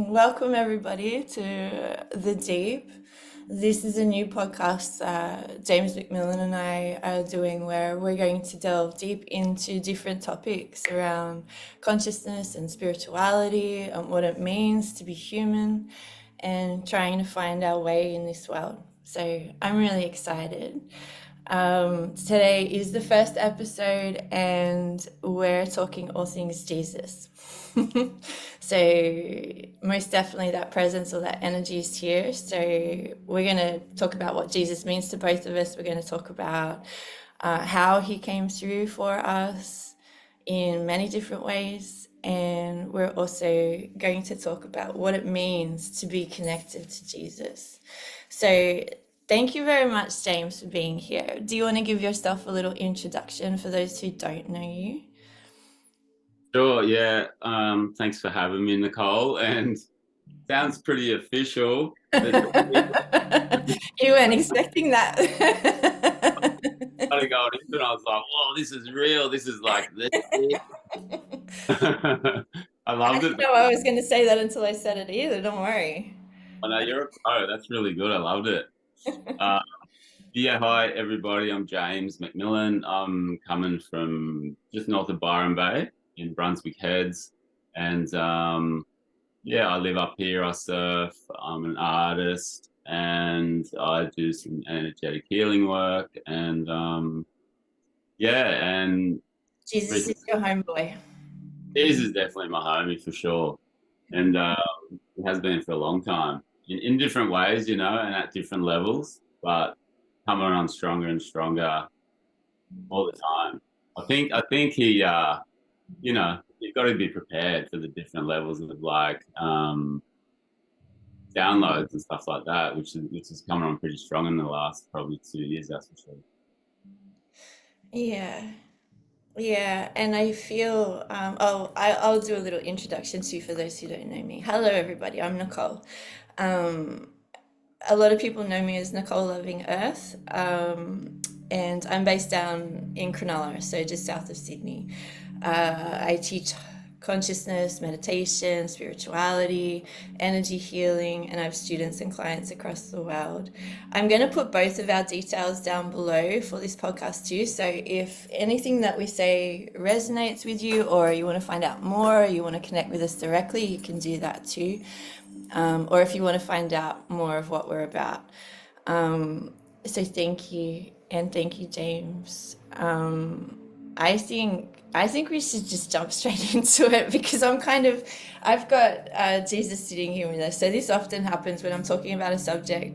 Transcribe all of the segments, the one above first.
Welcome everybody to The Deep. This is a new podcast that James McMillan and I are doing where we're going to delve deep into different topics around consciousness and spirituality and what it means to be human and trying to find our way in this world. So I'm really excited. Today is the first episode, and we're talking all things Jesus. So, most definitely, that presence or that energy is here. So, we're going to talk about what Jesus means to both of us. We're going to talk about how he came through for us in many different ways. And we're also going to talk about what it means to be connected to Jesus. So, thank you very much, James, for being here. Do you want to give yourself a little introduction for those who don't know you? Sure, yeah. Thanks for having me, Nicole. And sounds pretty official. But You weren't expecting that. started going into it, I was like, "Whoa, this is real. This is like this." I I loved it. didn't know I was going to say that until I said it either. Don't worry. I know you're a pro. That's really good. I loved it. Uh, yeah, hi everybody. I'm James McMillan. I'm coming from just north of Byron Bay in Brunswick Heads, and yeah, I live up here. I surf. I'm an artist, and I do some energetic healing work. And yeah, and Jesus is your homeboy. this is definitely my homie for sure, and it has been for a long time in different ways, and at different levels, but coming on stronger and stronger all the time. I think he, you've got to be prepared for the different levels of like downloads and stuff like that, which is coming on pretty strong in the last probably 2 years, that's for sure. Yeah. Yeah, and I feel, I'll do a little introduction too for those who don't know me. Hello, everybody. I'm Nicole. Um, a lot of people know me as Nicole Loving Earth, and I'm based down in Cronulla, so just south of Sydney. I teach consciousness, meditation, spirituality, energy healing, and I have students and clients across the world. I'm going to put both of our details down below for this podcast too. So if anything that we say resonates with you, or you want to find out more, or you want to connect with us directly, you can do that too. Or if you want to find out more of what we're about. So thank you, and thank you, James. I think we should just jump straight into it because I've got Jesus sitting here with us. So this often happens when I'm talking about a subject.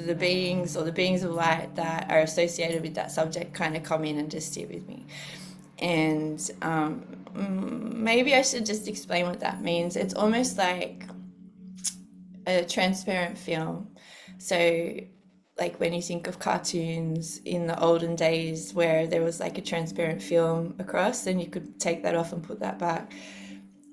The beings or the beings of light that are associated with that subject kind of come in and just sit with me. And maybe I should just explain what that means. It's almost like a transparent film. So like when you think of cartoons in the olden days where there was like a transparent film across, then you could take that off and put that back.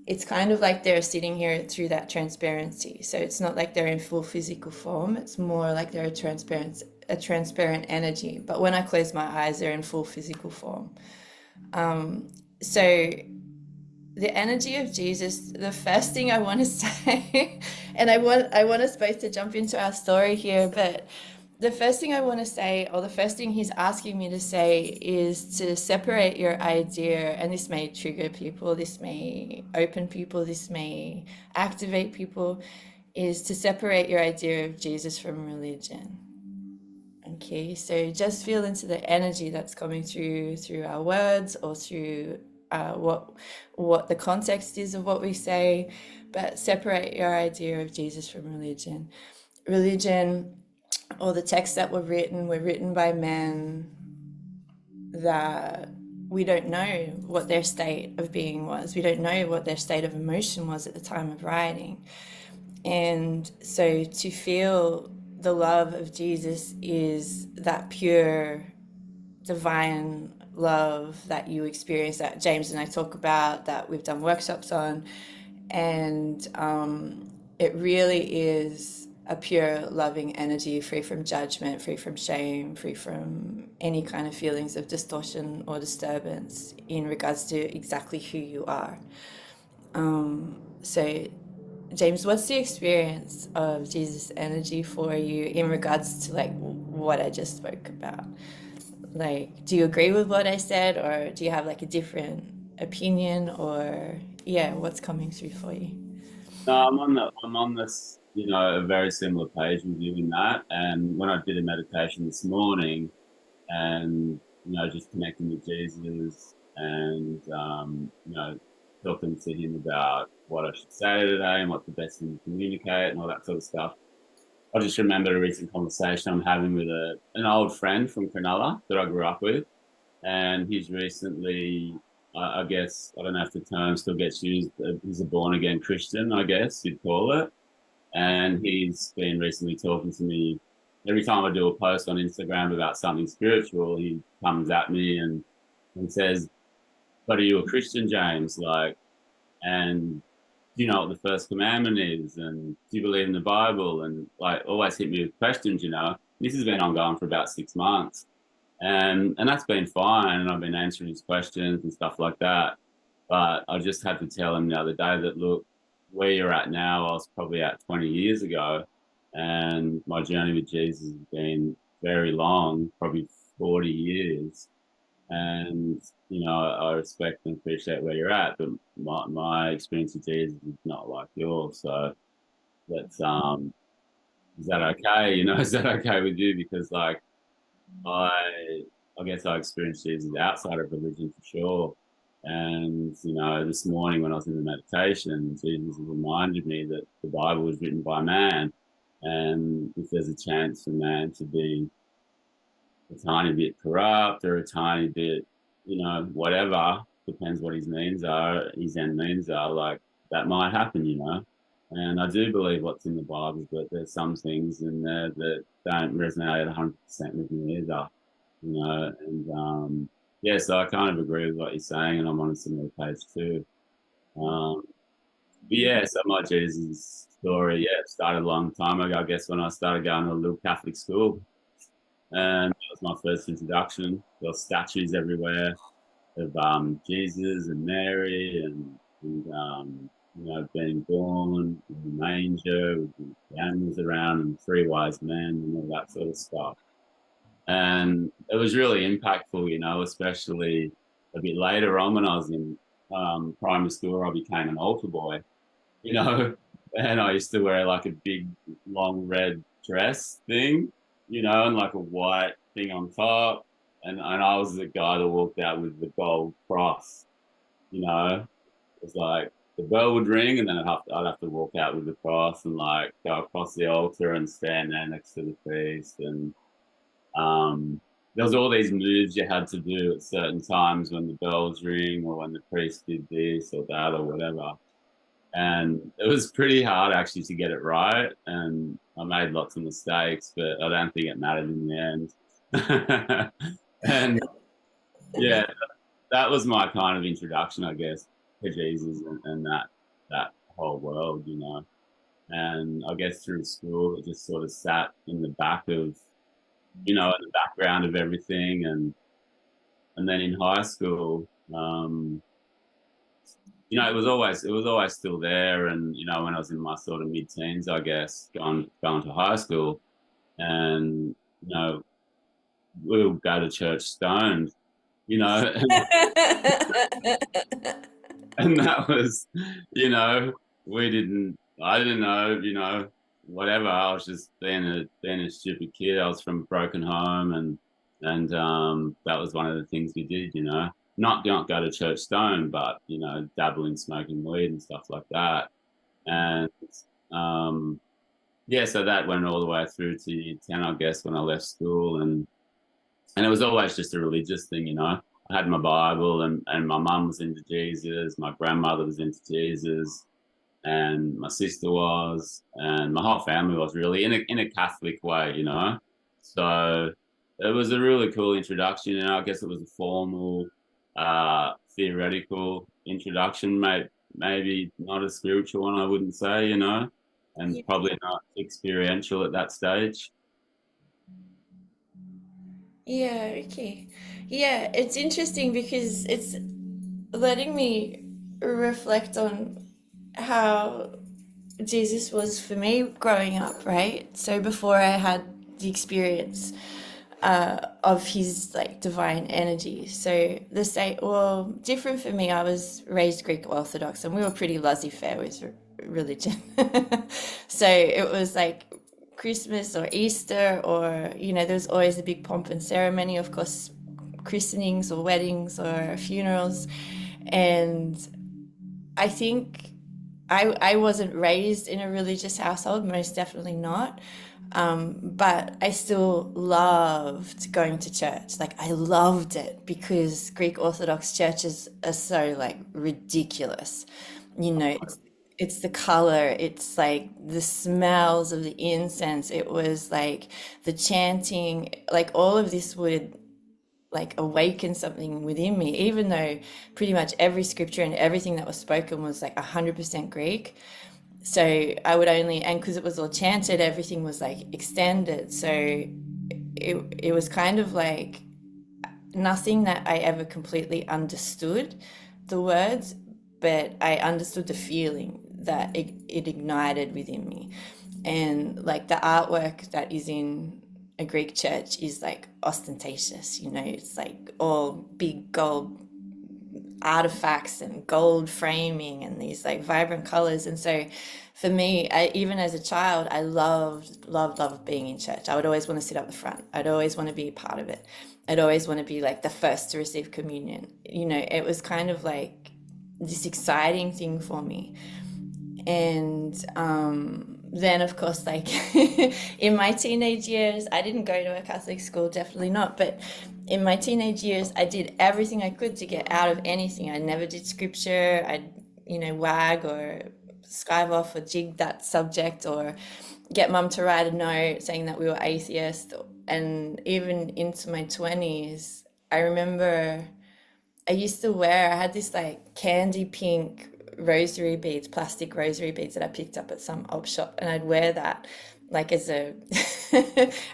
It's kind of like they're sitting here through that transparency. So it's not like they're in full physical form. It's more like they're a transparent energy. But when I close my eyes, they're in full physical form. So the energy of Jesus, the first thing I want to say, and I want us both to jump into our story here, but the first thing I want to say, or the first thing he's asking me to say, is to separate your idea, and this may trigger people, this may open people, this may activate people, is to separate your idea of Jesus from religion. Okay, so just feel into the energy that's coming through our words or through what the context is of what we say, but separate your idea of Jesus from religion. Religion or the texts that were written by men that we don't know what their state of being was. We don't know what their state of emotion was at the time of writing. And so to feel the love of Jesus is that pure divine love that you experience, that James and I talk about, that we've done workshops on. And it really is a pure loving energy, free from judgment, free from shame, free from any kind of feelings of distortion or disturbance in regards to exactly who you are. So, James, what's the experience of Jesus' energy for you in regards to like what I just spoke about? Like, do you agree with what I said, or do you have like a different opinion, or yeah, what's coming through for you? No, I'm on this, a very similar page with you in that. And when I did a meditation this morning, and just connecting with Jesus, and talking to him about what I should say today and what's the best thing to communicate and all that sort of stuff. I just remembered a recent conversation I'm having with an old friend from Cronulla that I grew up with, and he's recently, I guess, I don't know if the term still gets used. He's a born again Christian, I guess you'd call it, and he's been recently talking to me. Every time I do a post on Instagram about something spiritual, he comes at me and says, "But are you a Christian, James? Like, and do you know what the first commandment is? And do you believe in the Bible?" And like, always hit me with questions. This has been ongoing for about 6 months, and that's been fine. And I've been answering his questions and stuff like that. But I just had to tell him the other day that, look, where you're at now, I was probably at 20 years ago, and my journey with Jesus has been very long, probably 40 years. And I respect and appreciate where you're at, but my experience with Jesus is not like yours. So that's is that okay? Is that okay with you? Because like I I guess I experienced Jesus outside of religion for sure. And this morning when I was in the meditation, Jesus reminded me that the Bible was written by man, and if there's a chance for man to be a tiny bit corrupt or a tiny bit, whatever, depends what his end means are, like that might happen. And I do believe what's in the Bible, but there's some things in there that don't resonate 100% with me either, and yeah, so I kind of agree with what you're saying, and I'm on a similar page too. Um, but yeah, so my Jesus story, yeah, it started a long time ago, I guess, when I started going to a little Catholic school. And that was my first introduction. There were statues everywhere of Jesus and Mary, and being born in the manger with the animals around and three wise men and all that sort of stuff. And it was really impactful, especially a bit later on when I was in primary school. I became an altar boy, you know, and I used to wear like a big long red dress thing, and like a white thing on top. And I was the guy that walked out with the gold cross, you know. It's like the bell would ring and then I'd have to walk out with the cross and like go across the altar and stand there next to the priest. And there was all these moves you had to do at certain times when the bells ring or when the priest did this or that or whatever. And it was pretty hard actually to get it right. And I made lots of mistakes, but I don't think it mattered in the end. And yeah, that was my kind of introduction, I guess, to Jesus and that whole world. And I guess through school, it just sort of sat in the back of, in the background of everything. And then in high school, it was always still there. And when I was in my sort of mid-teens, I guess, going to high school, and we'll go to church stoned, and, and that was, you know, I didn't know, whatever. I was just being a stupid kid. I was from a broken home, and that was one of the things we did. Not go to church stone, but dabble in smoking weed and stuff like that. And um, yeah, so that went all the way through to year 10, I guess, when I left school, and it was always just a religious thing. I had my Bible, and my mum was into Jesus, my grandmother was into Jesus, and my sister was, and my whole family was really in a Catholic way. So it was a really cool introduction. I guess it was a formal, theoretical introduction, maybe not a spiritual one, I wouldn't say, and probably not experiential at that stage. Yeah, okay. Yeah, it's interesting because it's letting me reflect on how Jesus was for me growing up, right? So before I had the experience of his like divine energy. So the state, well, different for me. I was raised Greek Orthodox, and we were pretty laissez-faire with religion. So it was like Christmas or Easter, or there was always a big pomp and ceremony. Of course, christenings or weddings or funerals, and I think I wasn't raised in a religious household, most definitely not. But I still loved going to church. Like I loved it because Greek Orthodox churches are so like ridiculous. It's the color, it's like the smells of the incense. It was like the chanting, like all of this would like awaken something within me, even though pretty much every scripture and everything that was spoken was like 100% Greek. So I would only, and because it was all chanted, everything was like extended. So it was kind of like nothing that I ever completely understood the words, but I understood the feeling that it ignited within me. And like the artwork that is in a Greek church is like ostentatious, it's like all big gold artifacts and gold framing and these like vibrant colors. And so for me, even as a child, I loved being in church. I would always want to sit up the front. I'd always want to be a part of it. I'd always want to be like the first to receive communion. It was kind of like this exciting thing for me. And then, of course, like in my teenage years, I didn't go to a Catholic school, definitely not. But in my teenage years, I did everything I could to get out of anything. I never did scripture. I'd, wag or skive off or jig that subject or get mum to write a note saying that we were atheist. And even into my 20s, I remember I had this like candy pink rosary beads, plastic rosary beads that I picked up at some op shop, and I'd wear that like as a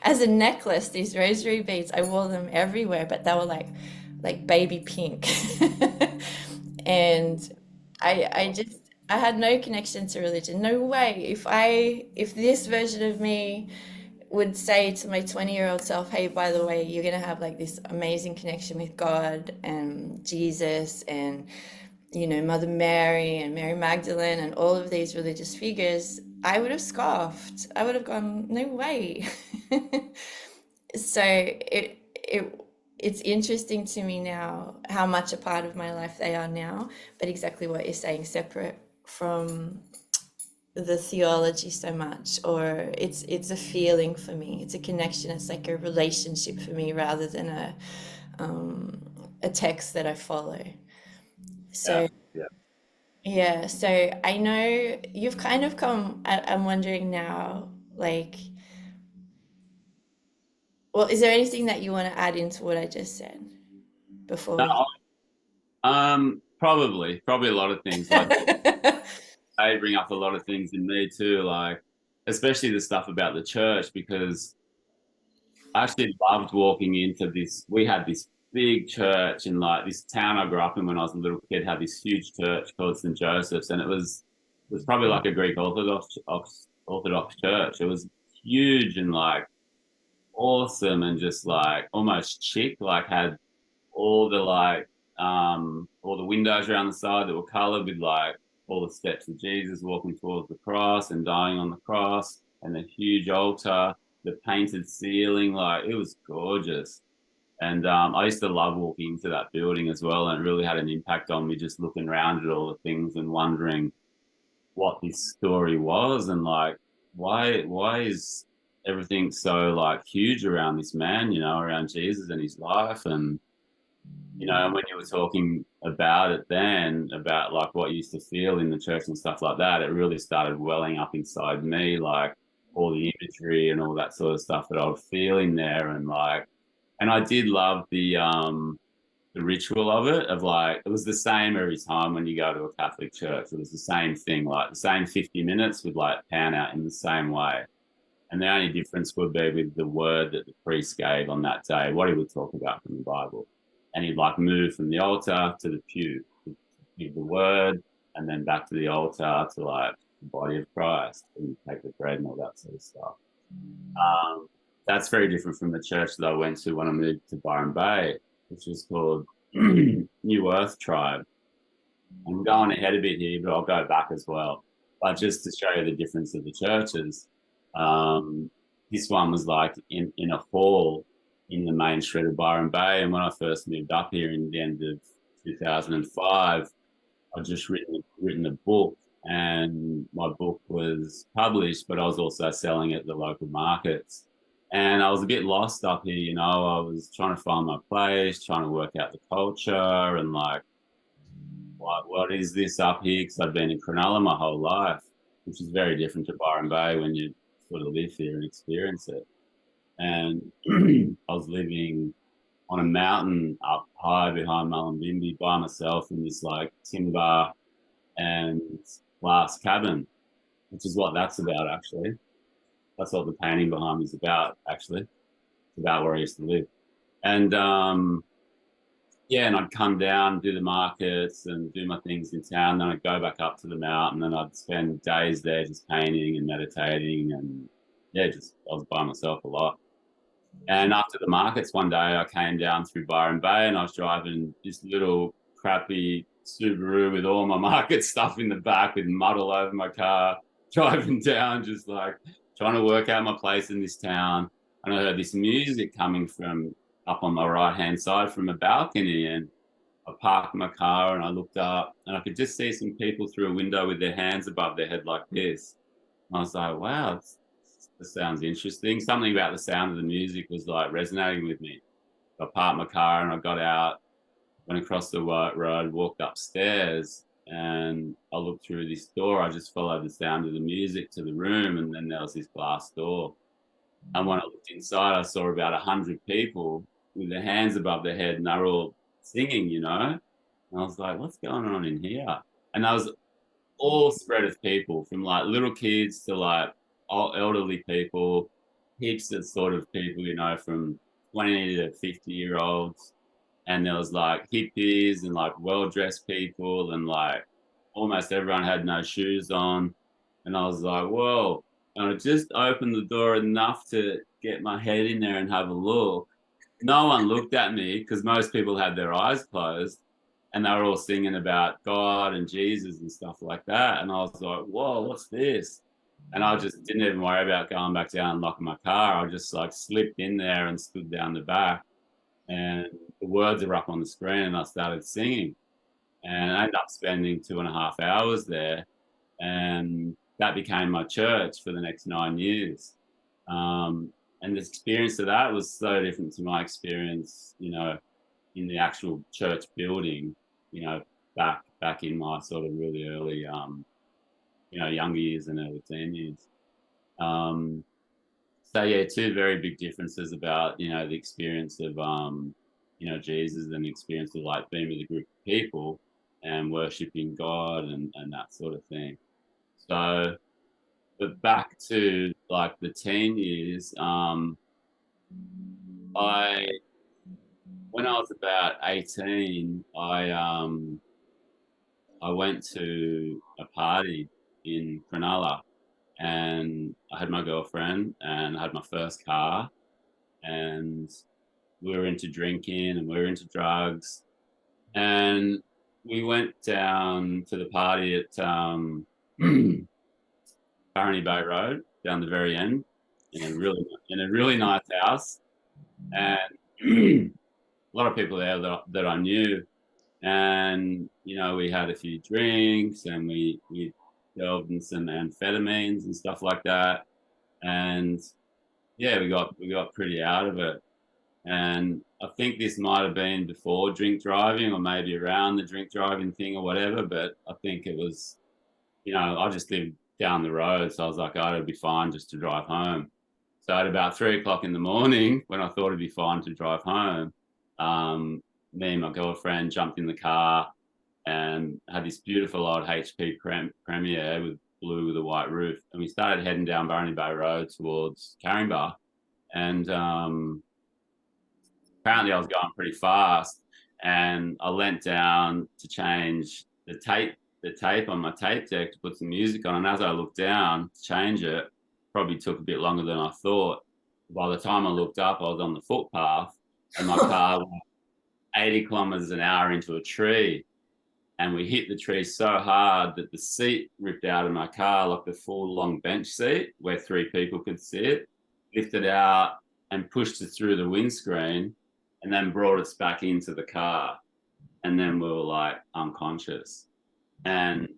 as a necklace. These rosary beads, I wore them everywhere, but they were like baby pink. And I had no connection to religion. No way. If this version of me would say to my 20-year-old self, hey, by the way, you're going to have like this amazing connection with God and Jesus and, Mother Mary and Mary Magdalene and all of these religious figures, I would have scoffed. I would have gone, no way. So it's interesting to me now how much a part of my life they are now, but exactly what you're saying, separate from the theology so much, or it's a feeling for me, it's a connection, it's like a relationship for me rather than a text that I follow. Yeah, So yeah. yeah, so I know you've kind of come, I'm wondering now, like, well, is there anything that you want to add into what I just said before No, we probably a lot of things. Like they bring up a lot of things in me too, like especially the stuff about the church because I actually loved walking into this. We had this big church in like this town I grew up in when I was a little kid. Had this huge church called St. Joseph's, and it was probably like a Greek Orthodox church. It was huge and like awesome and just like almost chic. Like had all the like all the windows around the side that were coloured with like all the steps of Jesus walking towards the cross and dying on the cross, and the huge altar, the painted ceiling, like it was gorgeous. And I used to love walking into that building as well, and it really had an impact on me just looking around at all the things and wondering what this story was and like why is everything so like huge around this man, around Jesus and his life. And and when you were talking about it then, about like what you used to feel in the church and stuff like that, it really started welling up inside me, like all the imagery and all that sort of stuff that I was feeling there. And like, and I did love the ritual of it, of like, it was the same every time when you go to a Catholic church. It was the same thing, like the same 50 minutes would like pan out in the same way. And the only difference would be with the word that the priest gave on that day, what he would talk about from the Bible. And he'd like move from the altar to the pew to give the word. and then back to the altar to like the body of Christ, and you take the bread and all that sort of stuff. Um, that's very different from the church that I went to when I moved to Byron Bay, which is called New Earth Tribe. I'm going ahead a bit here, but I'll go back as well. But just to show you the difference of the churches, um, this one was like in a hall in the main street of Byron Bay. And when I first moved up here in the end of 2005, I'd just written a book, and my book was published, but I was also selling at the local markets. And I was a bit lost up here, you know. I was trying to find my place, trying to work out the culture, and like, what is this up here? Because I've been in Cronulla my whole life, which is very different to Byron Bay when you sort of live here and experience it. And I was living on a mountain up high behind Mullumbimby by myself in this like timber and glass cabin, which is what that's about actually. That's what the painting behind me is about actually. It's about where I used to live. And yeah, and I'd come down, do the markets and do my things in town. Then I'd go back up to the mountain and I'd spend days there just painting and meditating. And yeah, just I was by myself a lot. And after the markets one day, I came down through Byron Bay and I was driving this little crappy Subaru with all my market stuff in the back with mud all over my car, driving down, just like trying to work out my place in this town. And I heard this music coming from up on my right hand side from a balcony. And I parked my car and I looked up and I could just see some people through a window with their hands above their head like this. And I was like, wow, this sounds interesting. Something about the sound of the music was like resonating with me. I parked my car and I got out, went across the white road, walked upstairs, and I looked through this door. I just followed the sound of the music to the room, and then there was this glass door. And when I looked inside, I saw about 100 people with their hands above their head, and they were all singing, you know. And I was like, "What's going on in here?" And that was all spread of people, from like little kids to like elderly people, heaps of sort of people, you know, from 20 to 50-year olds. And there was like hippies and like well dressed people, and like almost everyone had no shoes on. And I was like, whoa. And I just opened the door enough to get my head in there and have a look. No one looked at me because most people had their eyes closed, and they were all singing about God and Jesus and stuff like that. And I was like, whoa, what's this? And I just didn't even worry about going back down and locking my car. I just like slipped in there and stood down the back, and the words are up on the screen, and I started singing. And I ended up spending 2.5 hours there, and that became my church for the next 9 years. And the experience of that was so different to my experience, you know, in the actual church building, you know, back in my sort of really early, you know, younger years and early teen years. Um, so yeah, two very big differences about, you know, the experience of you know, Jesus, and the experience of like being with a group of people and worshiping God and that sort of thing. So, but back to like the teen years, I when I was about 18, I went to a party in Cronulla, and I had my girlfriend and I had my first car, and we were into drinking and we were into drugs, and we went down to the party at Barony Bay Road down the very end in a really nice house, and a lot of people there that I knew, and you know, we had a few drinks and we delved in some amphetamines and stuff like that, and yeah, we got pretty out of it. And I think this might have been before drink driving or maybe around the drink driving thing or whatever, but I think it was, you know, I just lived down the road, so I was like, oh, it'd be fine just to drive home. So at about 3 o'clock in the morning, when I thought it'd be fine to drive home, um, me and my girlfriend jumped in the car and had this beautiful old HP Premier with blue with a white roof, and we started heading down Barony Bay Road towards Caringbah. And apparently I was going pretty fast, and I leant down to change the tape the tape on my tape deck to put some music on. And as I looked down to change it, probably took a bit longer than I thought. By the time I looked up, I was on the footpath and my car went 80 kilometers an hour into a tree. And we hit the tree so hard that the seat ripped out of my car, like the full long bench seat where 3 people could sit, lifted out and pushed us through the windscreen and then brought us back into the car. And then we were like unconscious. And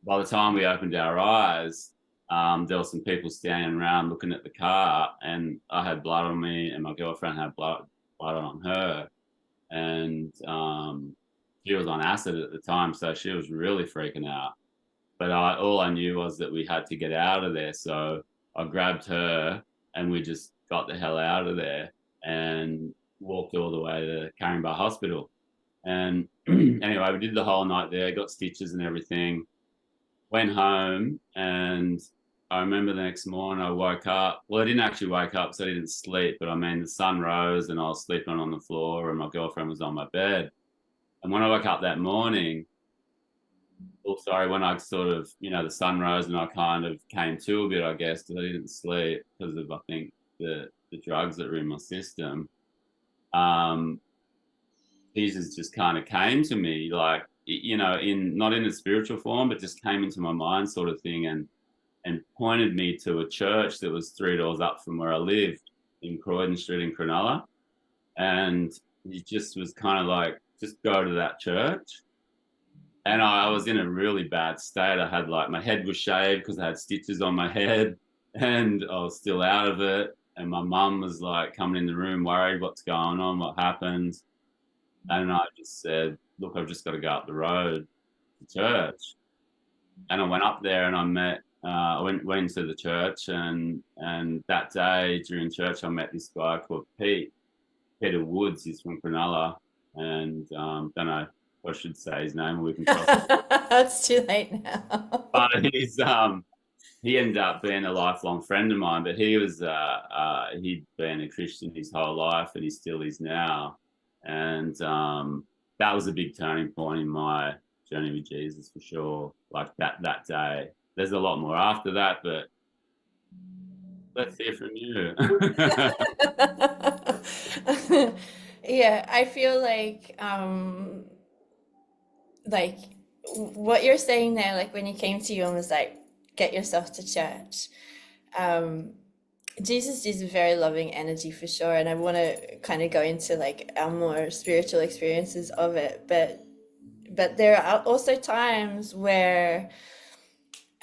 by the time we opened our eyes, there were some people standing around looking at the car, and I had blood on me, and my girlfriend had blood on her, and she was on acid at the time, so she was really freaking out. But all I knew was that we had to get out of there, so I grabbed her, and we just got the hell out of there and walked all the way to Caringbah Hospital. And anyway, we did the whole night there, got stitches and everything, went home, and I remember the next morning I woke up. Well, I didn't actually wake up, so I didn't sleep, but I mean, the sun rose and I was sleeping on the floor and my girlfriend was on my bed. And when I woke up that morning, when I sort of, the sun rose and I kind of came to a bit, I guess, because I didn't sleep because of, I think, the drugs that were in my system. Jesus just kind of came to me, like, not in a spiritual form, but just came into my mind, sort of thing, and pointed me to a church that was 3 doors up from where I lived in Croydon Street in Cronulla. And he just was kind of like, just go to that church. And I was in a really bad state. I had, like, my head was shaved because I had stitches on my head and I was still out of it. And my mum was like coming in the room worried, what's going on, what happened. And I just said, look, I've just got to go up the road to church. And I went up there and I met, I went into the church, and that day during church, I met this guy called Peter Woods. He's from Cronulla, and don't know if I should say his name, or we can talk. It's too late now. But he ended up being a lifelong friend of mine, but he was, he'd been a Christian his whole life, and he still is now. And that was a big turning point in my journey with Jesus, for sure. Like that day. There's a lot more after that, but let's hear from you. Yeah, I feel like what you're saying there, like when he came to you and was like, get yourself to church. Jesus is a very loving energy for sure, and I want to kind of go into like our more spiritual experiences of it, but there are also times where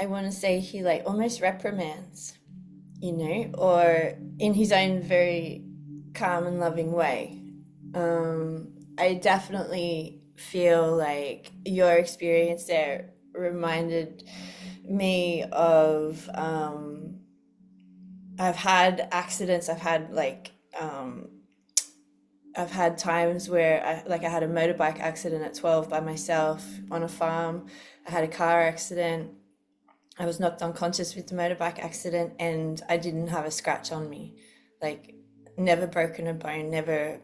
I want to say he like almost reprimands, or in his own very calm and loving way. I definitely feel like your experience there reminded me of I've had accidents. I've had times where I had a motorbike accident at 12 by myself on a farm. I had a car accident. I was knocked unconscious with the motorbike accident, and I didn't have a scratch on me. Like, never broken a bone, never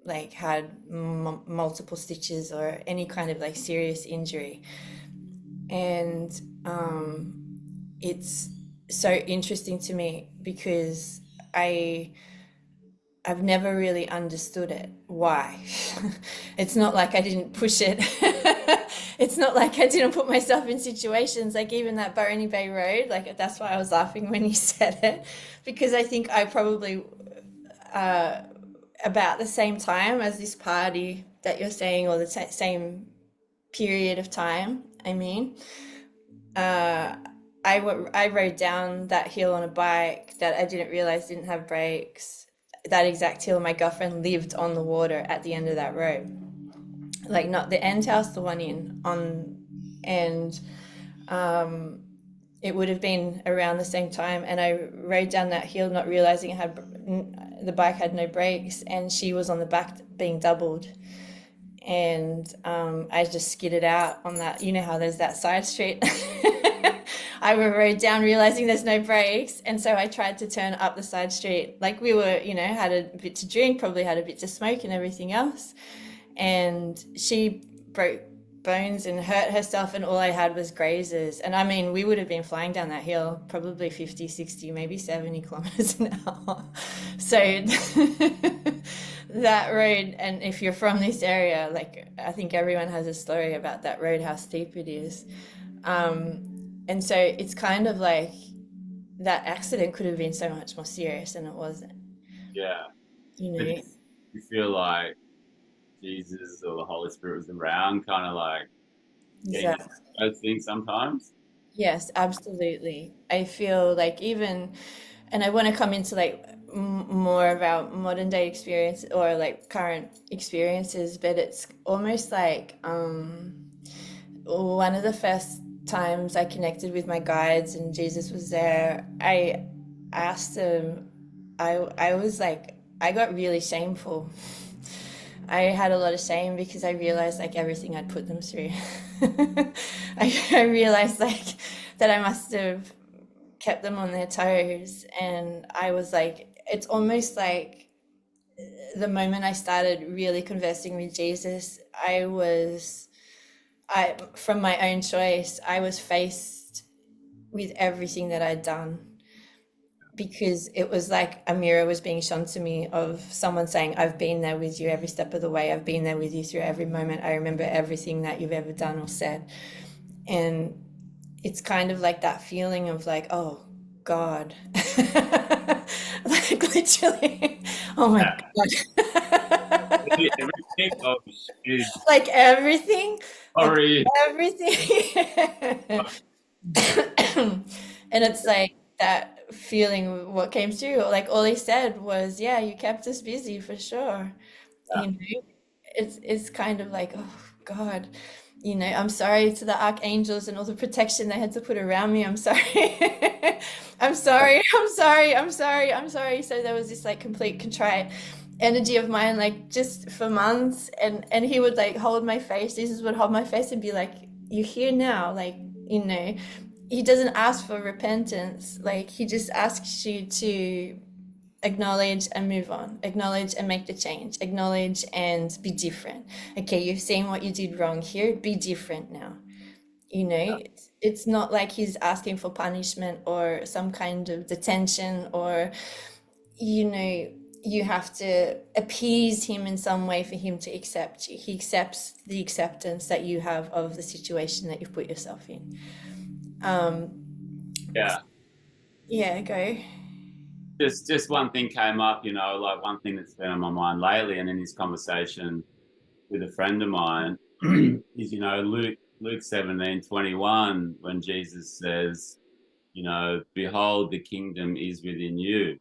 like had multiple stitches or any kind of like serious injury. And it's so interesting to me because I've never really understood it. Why? It's not like I didn't push it. It's not like I didn't put myself in situations like even that Barony Bay Road. Like that's why I was laughing when you said it, because I think I probably about the same time as this party that you're saying, or the same period of time. I mean, I rode down that hill on a bike that I didn't realize didn't have brakes. That exact hill, my girlfriend lived on the water at the end of that road, like not the end house, the one in on, and it would have been around the same time. And I rode down that hill not realizing the bike had no brakes, and she was on the back being doubled. And I just skidded out on that. You know how there's that side street. I rode down realizing there's no brakes, and so I tried to turn up the side street like we were, had a bit to drink, probably had a bit to smoke and everything else. And she broke bones and hurt herself, and all I had was grazes. And I mean, we would have been flying down that hill probably 50, 60, maybe 70 kilometers an hour. So that road, and if you're from this area, like I think everyone has a story about that road, how steep it is. And so it's kind of like that accident could have been so much more serious, and it wasn't, Yeah. you But know? you feel like Jesus or the Holy Spirit was around, kind of like getting you through Exactly. those things sometimes. Yes, absolutely. I feel like even, and I want to come into like more about modern day experience or like current experiences, but it's almost like one of the first times I connected with my guides and Jesus was there, I asked him, I was like, I got really shameful. I had a lot of shame because I realized like everything I'd put them through. I realized like that I must have kept them on their toes. And I was like, it's almost like the moment I started really conversing with Jesus, from my own choice, I was faced with everything that I'd done because it was like a mirror was being shown to me of someone saying, I've been there with you every step of the way. I've been there with you through every moment. I remember everything that you've ever done or said. And it's kind of like that feeling of like, oh God. Like literally, oh my Yeah. God. Everything. Oh, shit. Like everything, like Sorry. everything. And it's like that feeling what came through. Like all he said was, yeah, you kept us busy for sure. Yeah. You know, it's kind of like, oh God, I'm sorry to the archangels and all the protection they had to put around me. I'm sorry. I'm sorry. I'm sorry. I'm sorry. I'm sorry. So there was this like complete contrite energy of mine, like just for months. And he would like hold my face. Jesus would hold my face and be like, you're here now. Like, you know, he doesn't ask for repentance. Like he just asks you to acknowledge and move on, acknowledge and make the change, acknowledge and be different. Okay, you've seen what you did wrong here, be different now. It's not like he's asking for punishment or some kind of detention, or you know you have to appease him in some way for him to accept you. He accepts the acceptance that you have of the situation that you've put yourself in. um Yeah. yeah, go. Just one thing came up, like one thing that's been on my mind lately, and in this conversation with a friend of mine is, Luke 17:21, when Jesus says, behold, the kingdom is within you.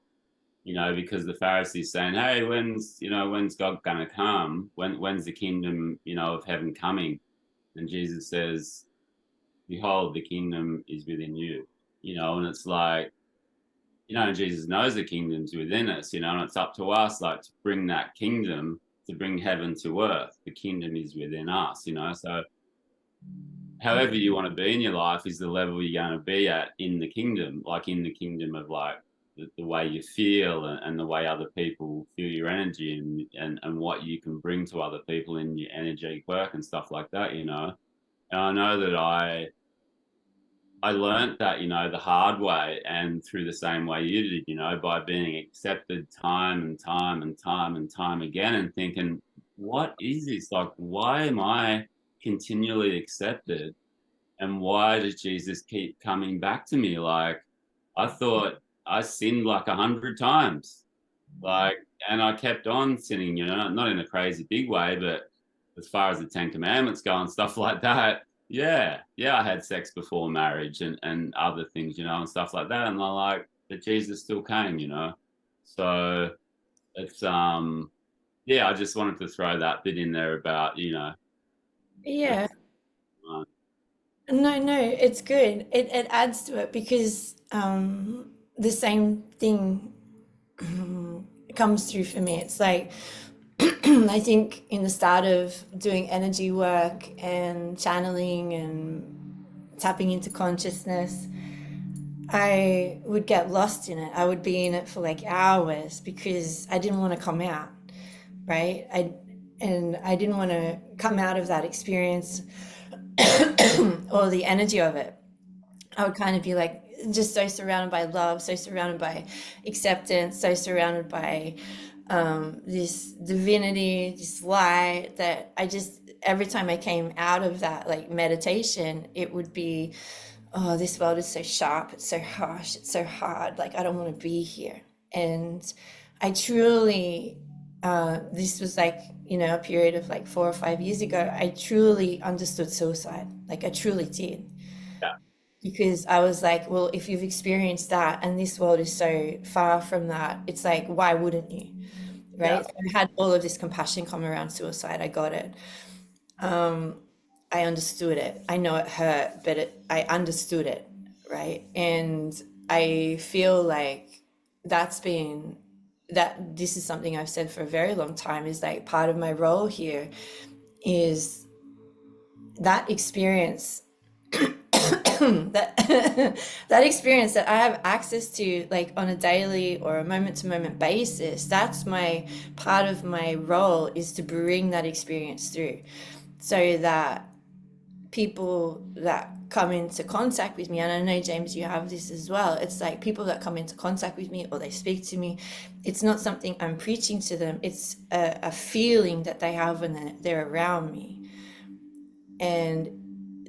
Because the Pharisees saying, hey, when's God gonna come? When's the kingdom, of heaven coming? And Jesus says, behold, the kingdom is within you. And it's like, Jesus knows the kingdom's within us, and it's up to us, like, to bring that kingdom, to bring heaven to earth. The kingdom is within us. So however you want to be in your life is the level you're going to be at in the kingdom, like in the kingdom of like the way you feel, and the way other people feel your energy, and what you can bring to other people in your energetic work and stuff like that. And I know that I learned that, the hard way, and through the same way you did, by being accepted time and time and time and time again, and thinking, what is this? Like, why am I continually accepted? And why does Jesus keep coming back to me? Like, I thought I sinned like 100 times. Like, and I kept on sinning, not in a crazy big way, but as far as the Ten Commandments go and stuff like that, yeah, I had sex before marriage, and other things, and stuff like that. And I like that Jesus still came. So it's yeah, I just wanted to throw that bit in there about, Yeah. it's, uh, No, no, it's good. It adds to it because the same thing comes through for me. It's like I think in the start of doing energy work and channeling and tapping into consciousness, I would get lost in it. I would be in it for like hours because I didn't want to come out, right? and I didn't want to come out of that experience or the energy of it. I would kind of be like just so surrounded by love, so surrounded by acceptance, so surrounded by this divinity, this light, that I just, every time I came out of that like meditation, it would be, oh, this world is so sharp, it's so harsh, it's so hard, like I don't want to be here. And I truly, this was like, a period of like 4 or 5 years ago, I truly understood suicide. Like I truly did. Yeah. Because I was like, well, if you've experienced that and this world is so far from that, it's like, why wouldn't you? Yeah. Right? So I had all of this compassion come around suicide. I got it. Um, I understood it. I know it hurt, but I understood it, right? And I feel like that's been that this is something I've said for a very long time, is like part of my role here is that experience that that experience that I have access to like on a daily or a moment to moment basis. That's my part of my role, is to bring that experience through so that people that come into contact with me, and I know James you have this as well, it's like people that come into contact with me or they speak to me, it's not something I'm preaching to them, it's a feeling that they have when they're around me. And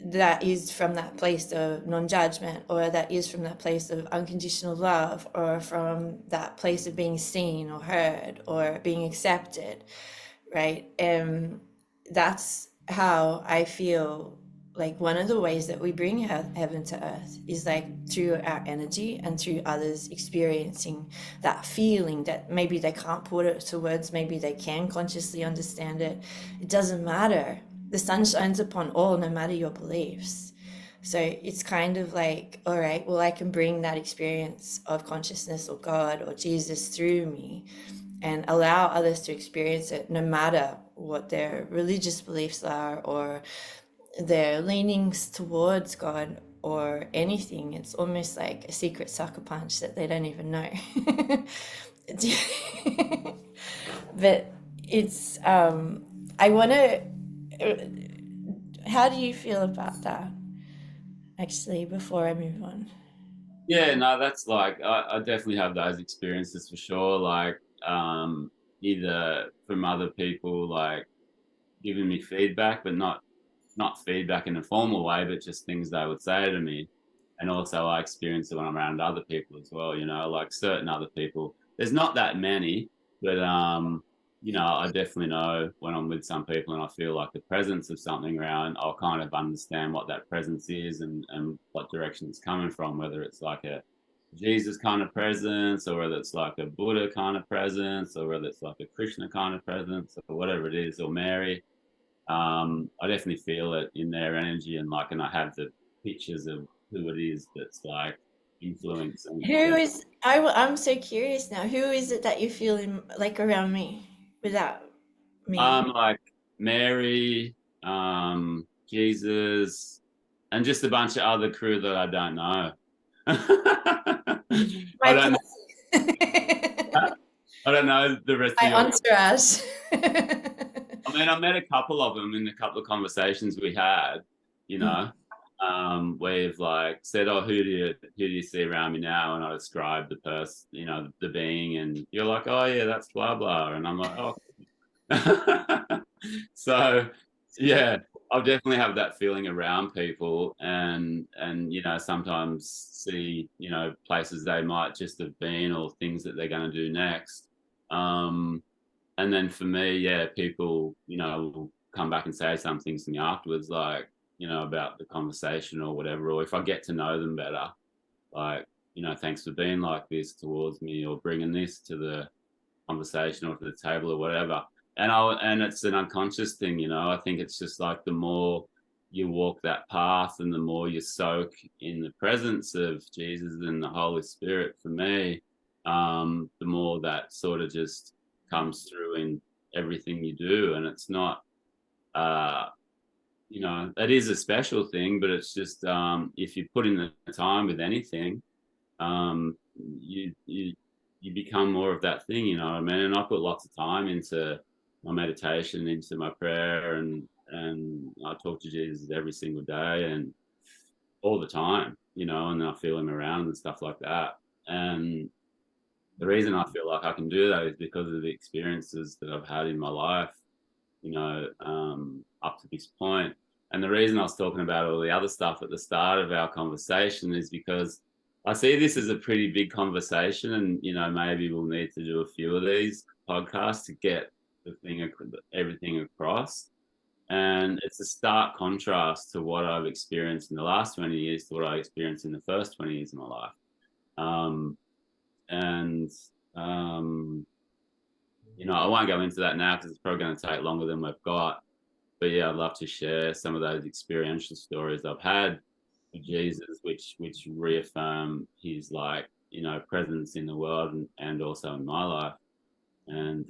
that is from that place of non-judgment, or that is from that place of unconditional love, or from that place of being seen or heard or being accepted, right? And that's how I feel like one of the ways that we bring heaven to earth is like through our energy and through others experiencing that feeling that maybe they can't put it to words, maybe they can consciously understand it. It doesn't matter. The sun shines upon all, no matter your beliefs. So it's kind of like, all right, well, I can bring that experience of consciousness or God or Jesus through me and allow others to experience it, no matter what their religious beliefs are or their leanings towards God or anything. It's almost like a secret sucker punch that they don't even know. But it's, I want to, how do you feel about that, actually, before I move on? Yeah, no, that's like I definitely have those experiences for sure. Like either from other people like giving me feedback, but not feedback in a formal way, but just things they would say to me. And also I experience it when I'm around other people as well, like certain other people. There's not that many, but I definitely know when I'm with some people and I feel like the presence of something around, I'll kind of understand what that presence is and what direction it's coming from, whether it's like a Jesus kind of presence, or whether it's like a Buddha kind of presence, or whether it's like a Krishna kind of presence, or whatever it is, or Mary. I definitely feel it in their energy, and I have the pictures of who it is that's like influencing. Who is, I'm so curious now. Who is it that you feel in, like around me without me? Like Mary, Jesus, and just a bunch of other crew that I don't know. I My don't. posse. I don't know the rest of My your. entourage. I mean, I met a couple of them in a couple of conversations we had. You know, we've like said, "Oh, who do you see around me now?" And I describe the person, the being, and you're like, "Oh, yeah, that's blah blah," and I'm like, "Oh." So, yeah, I'll definitely have that feeling around people, and sometimes see places they might just have been or things that they're going to do next. Um, and then for me, yeah, people, will come back and say some things to me afterwards, like, about the conversation or whatever, or if I get to know them better, like, thanks for being like this towards me or bringing this to the conversation or to the table or whatever. And it's an unconscious thing, I think it's just like the more you walk that path and the more you soak in the presence of Jesus and the Holy Spirit, for me, the more that sort of just comes through in everything you do. And it's not, that is a special thing, but it's just, if you put in the time with anything, you become more of that thing, you know what I mean? And I put lots of time into my meditation into my prayer, and I talk to Jesus every single day and all the time, you know, and I feel him around and stuff like that. And the reason I feel like I can do that is because of the experiences that I've had in my life, you know, up to this point. And the reason I was talking about all the other stuff at the start of our conversation is because I see this as a pretty big conversation, and you know, maybe we'll need to do a few of these podcasts to get the thing, everything across. And it's a stark contrast to what I've experienced in the last 20 years to what I experienced in the first 20 years of my life. Um, and um, you know, I won't go into that now because it's probably going to take longer than we've got. But yeah, I'd love to share some of those experiential stories I've had with Jesus, which reaffirm his, like, you know, presence in the world, and also in my life. And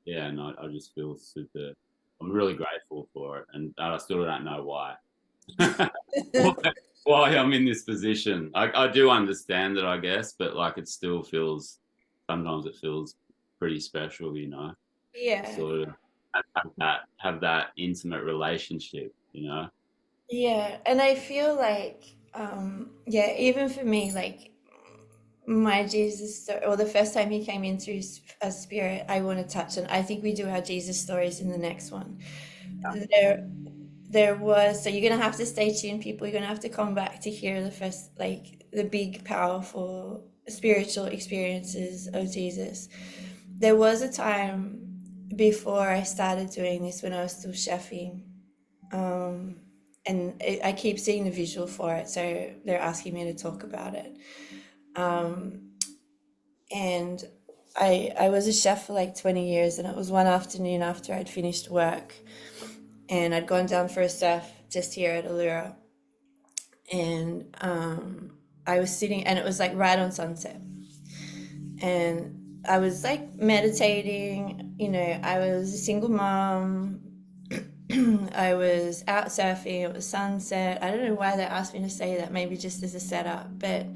yeah, and I just feel super. I'm really grateful for it, and I still don't know why. why, why I'm in this position. I do understand it, I guess, but like it still feels, sometimes it feels pretty special, you know, to Yeah. sort of have that intimate relationship, you know. Yeah, and I feel like, yeah, even for me, like my Jesus story, or the first time he came in through a spirit, I want to touch on. I think we do our Jesus stories in the next one. There, there was, so you're gonna have to stay tuned, people. You're gonna have to come back to hear the first, like the big, powerful spiritual experiences of Jesus. There was a time before I started doing this when I was still chefing. Um, I keep seeing the visual for it, so they're asking me to talk about it. Um, and I was a chef for like 20 years, and it was one afternoon after I'd finished work, and I'd gone down for a surf just here at Allura, and I was sitting, and it was like right on sunset, and I was like meditating. You know, I was a single mom. I was out surfing, it was sunset. I don't know why they asked me to say that, maybe just as a setup, but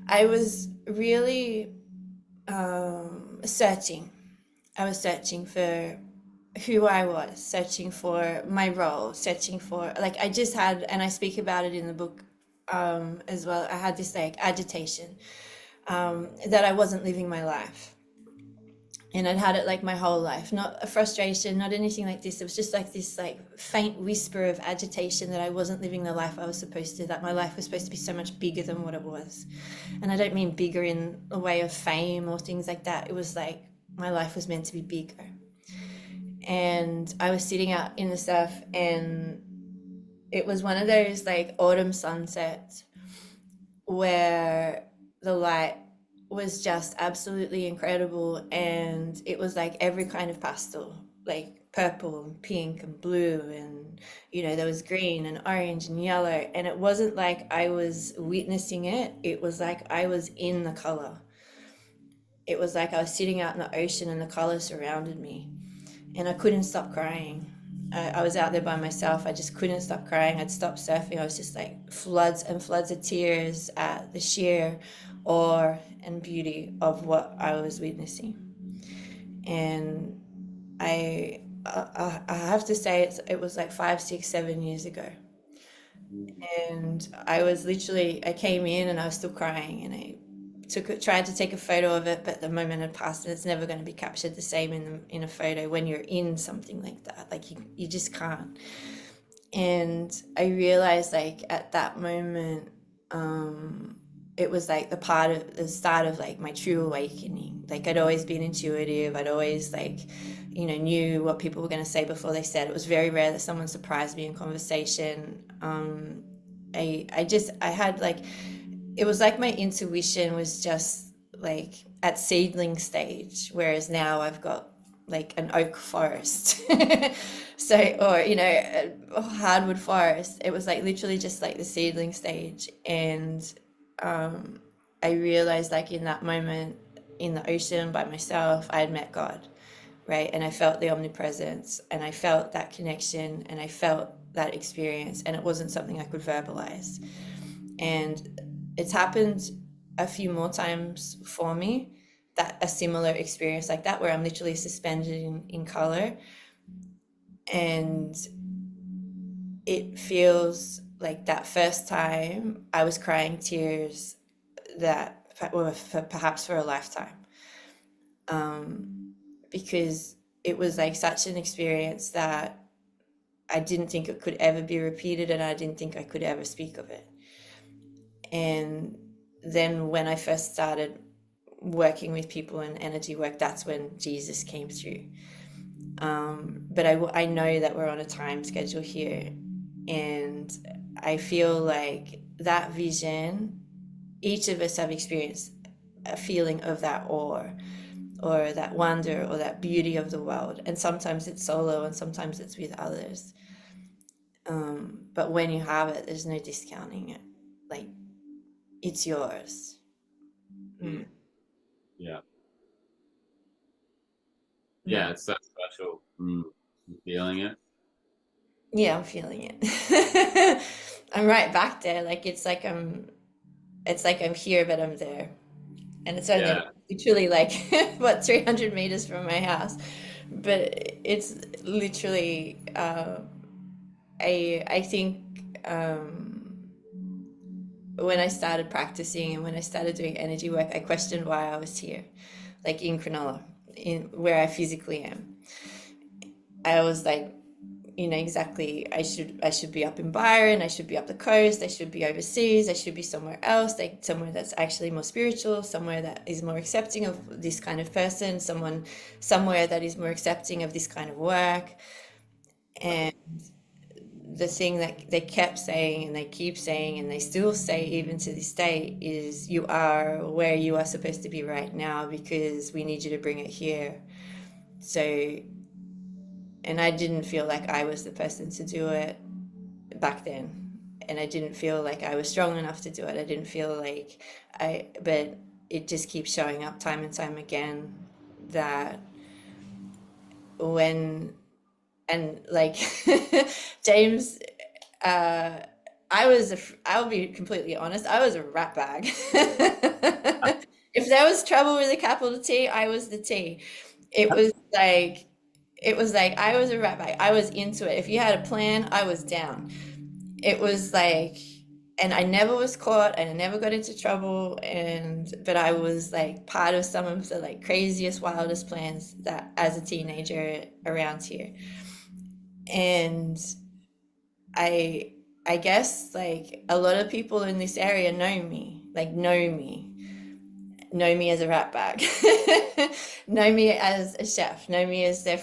I was really searching. I was searching for who I was, searching for my role, searching for, like, I just had, and I speak about it in the book as well. I had this like agitation that I wasn't living my life. And I'd had it like my whole life, not a frustration, not anything like this. It was just like this like faint whisper of agitation that I wasn't living the life I was supposed to, that my life was supposed to be so much bigger than what it was. And I don't mean bigger in a way of fame or things like that. It was like my life was meant to be bigger. And I was sitting out in the surf, and it was one of those like autumn sunsets where the light was just absolutely incredible, and it was like every kind of pastel, like purple and pink and blue, and you know there was green and orange and yellow, and it wasn't like I was witnessing it, it was like I was in the color. It was like I was sitting out in the ocean and the colors surrounded me, and I couldn't stop crying. I was out there by myself. I just couldn't stop crying. I'd stopped surfing. I was just like floods and floods of tears at the sheer awe and beauty of what I was witnessing. And I have to say it was like 5, 6, 7 years ago. And I was literally, I came in and I was still crying, and I tried to take a photo of it, but the moment had passed, and it's never going to be captured the same in a photo when you're in something like that. Like you just can't. And I realized like at that moment, it was like the start of like my true awakening. Like I'd always been intuitive. I'd always like, knew what people were going to say before they said. It was very rare that someone surprised me in conversation. I had like, it was like my intuition was just like at seedling stage, whereas now I've got like an oak forest. So, or, a hardwood forest. It was like literally just like the seedling stage. And I realized like in that moment in the ocean by myself, I had met God, right? And I felt the omnipresence, and I felt that connection, and I felt that experience, and it wasn't something I could verbalize. And it's happened a few more times for me, that a similar experience like that where I'm literally suspended in color, and it feels like that first time I was crying tears that were for, perhaps for a lifetime, because it was like such an experience that I didn't think it could ever be repeated, and I didn't think I could ever speak of it. And then when I first started working with people in energy work, that's when Jesus came through. But I know that we're on a time schedule here, and I feel like that vision, each of us have experienced a feeling of that awe or that wonder or that beauty of the world. And sometimes it's solo and sometimes it's with others. But when you have it, there's no discounting it. Like, it's yours. Mm. Yeah. Mm. Yeah, it's so special. I'm feeling it. Yeah, I'm feeling it. I'm right back there. Like it's like I'm here, but I'm there. And it's only Yeah. literally like what, 300 meters from my house. But it's literally I think when I started practicing and when I started doing energy work, I questioned why I was here, like in Cronulla, in where I physically am. I was like, you know, exactly, I should be up in Byron, I should be up the coast, I should be overseas, I should be somewhere else, like somewhere that's actually more spiritual, somewhere that is more accepting of this kind of person, somewhere that is more accepting of this kind of work. And the thing that they kept saying and they keep saying and they still say even to this day is, you are where you are supposed to be right now because we need you to bring it here. So, and I didn't feel like I was the person to do it back then, and I didn't feel like I was strong enough to do it. I didn't feel like but it just keeps showing up time and time again that when, and like James, uh, I'll be completely honest, I was a rat bag. If there was trouble with a capital T, I was the T. It was like, I was a rat bag. I was into it. If you had a plan, I was down. It was like, and I never was caught and I never got into trouble, and but I was like part of some of the like craziest, wildest plans that as a teenager around here. And I I guess like a lot of people in this area know me as a rat bag, know me as a chef, know me as their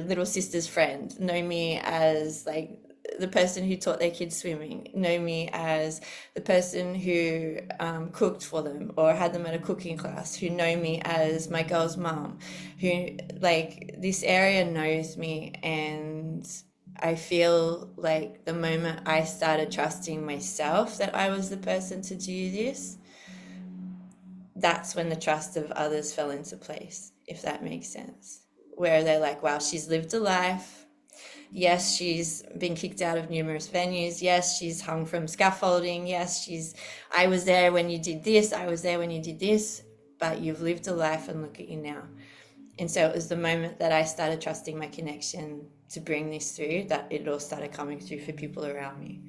little sister's friend, know me as like the person who taught their kids swimming, know me as the person who cooked for them or had them at a cooking class, who know me as my girl's mom, who, like, this area knows me. And I feel like the moment I started trusting myself that I was the person to do this, that's when the trust of others fell into place, if that makes sense. Where they're like, wow, she's lived a life. Yes, she's been kicked out of numerous venues. Yes, she's hung from scaffolding. Yes, I was there when you did this. I was there when you did this. But you've lived a life and look at you now. And so it was the moment that I started trusting my connection to bring this through that it all started coming through for people around me.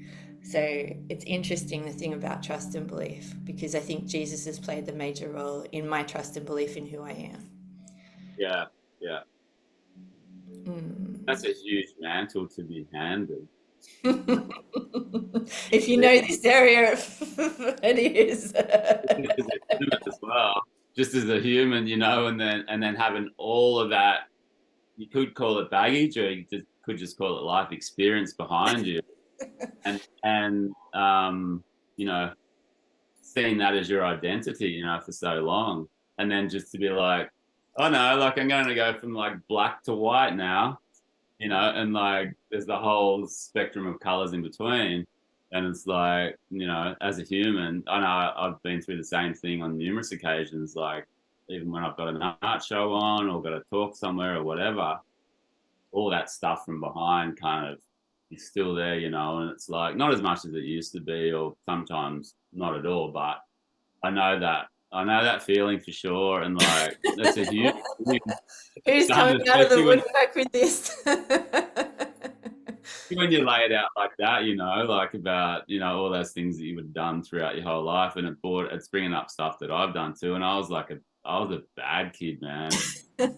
So it's interesting, the thing about trust and belief, because I think Jesus has played the major role in my trust and belief in who I am. Yeah. Yeah. That's a huge mantle to be handed. If you know this area, it is. As a human as well, just as a human, and then having all of that, you could call it baggage, or you could just call it life experience behind you, and seeing that as your identity, for so long, and then just to be like, oh no, like I'm going to go from like black to white now, and like there's the whole spectrum of colors in between. And it's like, as a human, I know I've been through the same thing on numerous occasions. Like, even when I've got an art show on or got to talk somewhere or whatever, all that stuff from behind kind of is still there, and it's like not as much as it used to be, or sometimes not at all. But I know that I know that feeling for sure, and like that's a huge thing, Who's coming out of the especially woodwork with this? when you lay it out like that, you know, like about, you know, all those things that you would have done throughout your whole life, and it's bringing up stuff that I've done too. And I was a bad kid, man. Stuff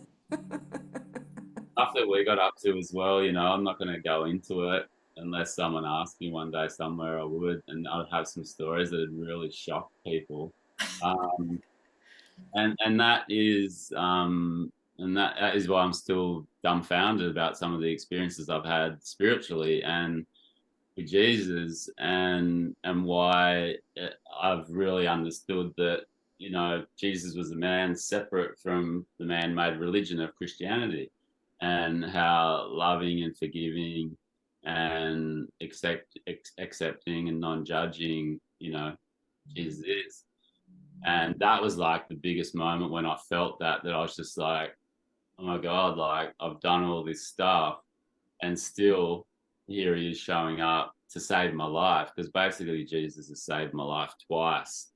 that we got up to as well, you know. I'm not going to go into it unless someone asked me one day somewhere. I would, and I'd have some stories that had really shocked people. Um, and that is that is why I'm still dumbfounded about some of the experiences I've had spiritually and with Jesus, and why I've really understood that, you know, Jesus was a man separate from the man-made religion of Christianity, and how loving and forgiving and accepting and non-judging, you know, Jesus is. And that was like the biggest moment when I felt that I was just like, oh my God, like I've done all this stuff and still here he is showing up to save my life, because basically Jesus has saved my life twice,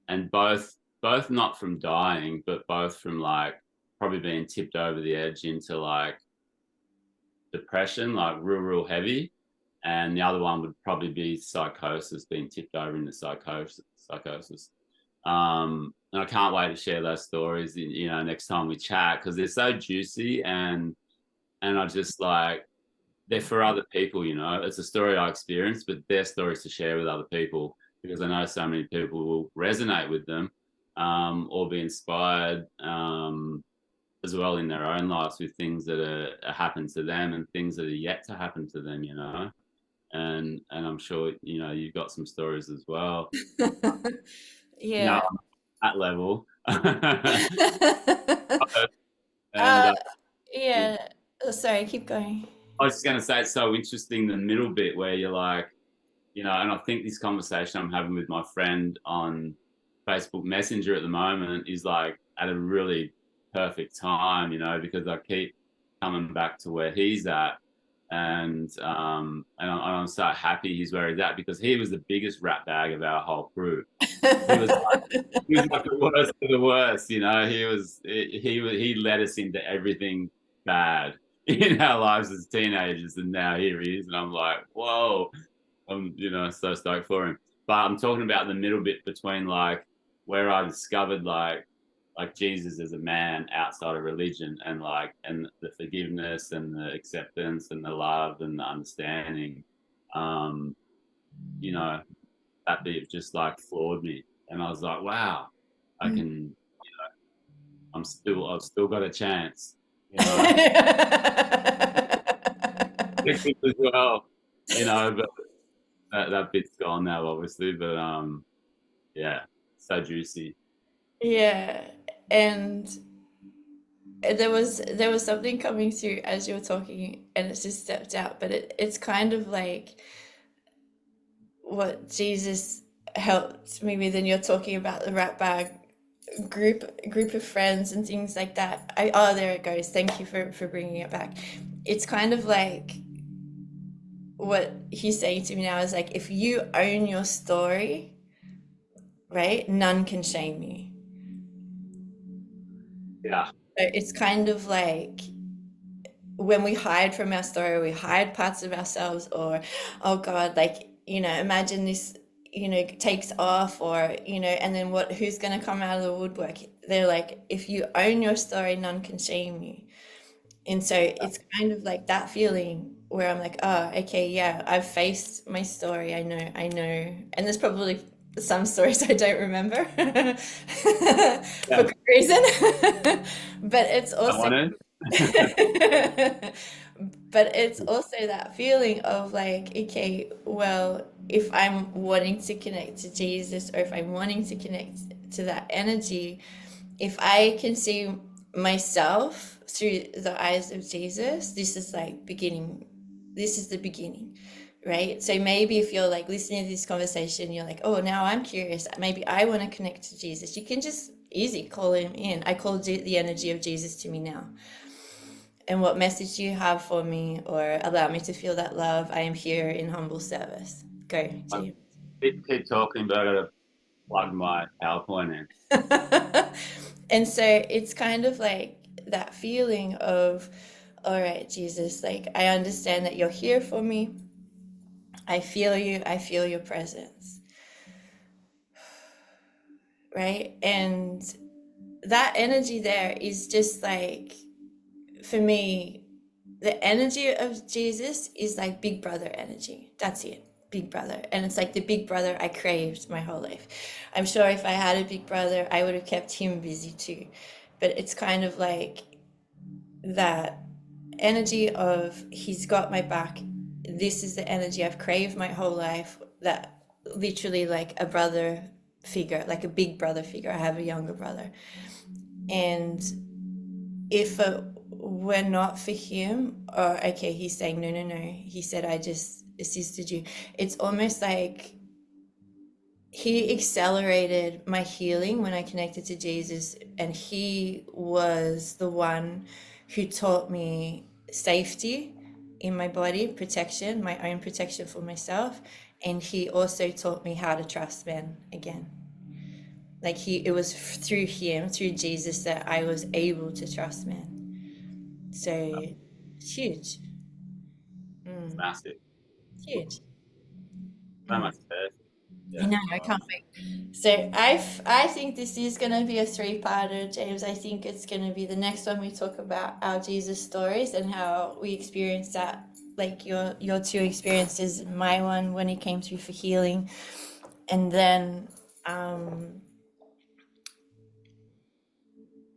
and both not from dying, but both from like probably being tipped over the edge into like depression, like real heavy, and the other one would probably be psychosis, being tipped over into psychosis. And I can't wait to share those stories, you know, next time we chat, because they're so juicy, and I just like, they're for other people, you know. It's a story I experienced, but they're stories to share with other people, because I know so many people will resonate with them, or be inspired, as well in their own lives with things that are happened to them and things that are yet to happen to them, you know. And I'm sure, you know, you've got some stories as well. No, Yeah. at level. and Uh, uh, yeah. Oh, sorry, keep going. I was just going to say, it's so interesting, the middle bit where you're like, you know, and I think this conversation I'm having with my friend on Facebook Messenger at the moment is like at a really perfect time, you know, because I keep coming back to where he's at, and I'm so happy he's where he's at, because he was the biggest rat bag of our whole crew. He was he was like the worst of the worst, you know. He led us into everything bad in our lives as teenagers, and now here he is, and I'm like, whoa, I'm, you know, so stoked for him. But I'm talking about the middle bit between like where I discovered like Jesus as a man outside of religion, and like, and the forgiveness and the acceptance and the love and the understanding. Um, you know, that bit just like floored me, and I was like, wow, I can. I've still got a chance, you know, as well, you know. But that bit's gone now, obviously. But yeah, so juicy. Yeah. And there was something coming through as you were talking, and it just stepped out, but it's kind of like what Jesus helped me with, and you're talking about the rat bag group of friends and things like that. Oh, there it goes. Thank you for bringing it back. It's kind of like what he's saying to me now is like, if you own your story, right, none can shame you. Yeah, So it's kind of like when we hide from our story, we hide parts of ourselves, or, oh God, like, imagine this, takes off, or, and then who's going to come out of the woodwork? They're like, if you own your story, none can shame you. And so it's kind of like that feeling where I'm like, oh, okay, yeah, I've faced my story. I know. And there's probably some stories I don't remember for yeah. good reason. But it's I also want to. but it's also that feeling of like, okay, well, if I'm wanting to connect to Jesus, or if I'm wanting to connect to that energy, if I can see myself through the eyes of Jesus, this is the beginning, right? So maybe if you're like listening to this conversation, you're like, oh, now I'm curious, maybe I want to connect to Jesus. You can just easy call him in. I call the energy of Jesus to me now. And what message do you have for me, or allow me to feel that love? I am here in humble service. Go, Jim. Keep talking, but I gotta plug my PowerPoint in. And so it's kind of like that feeling of, all right, Jesus, like I understand that you're here for me. I feel you. I feel your presence, right? And that energy there is just like, for me, the energy of Jesus is like big brother energy. That's it. Big brother. And it's like the big brother I craved my whole life. I'm sure if I had a big brother, I would have kept him busy too. But it's kind of like that energy of he's got my back. This is the energy I've craved my whole life. That literally like a brother figure, like a big brother figure. I have a younger brother. And if it were not for him, or okay, he's saying, no, no, no. He said, I just assisted you. It's almost like he accelerated my healing when I connected to Jesus, and he was the one who taught me safety in my body, protection, my own protection for myself, and he also taught me how to trust men again. Like it was through him, through Jesus, that I was able to trust men. So it's huge. It's Mm, massive. it's huge. So Mm. much space. I Yeah. know, I can't wait. So I think this is going to be a three-parter, James. I think it's going to be the next one we talk about our Jesus stories and how we experienced that, like your two experiences, my one when he came through for healing, and then um,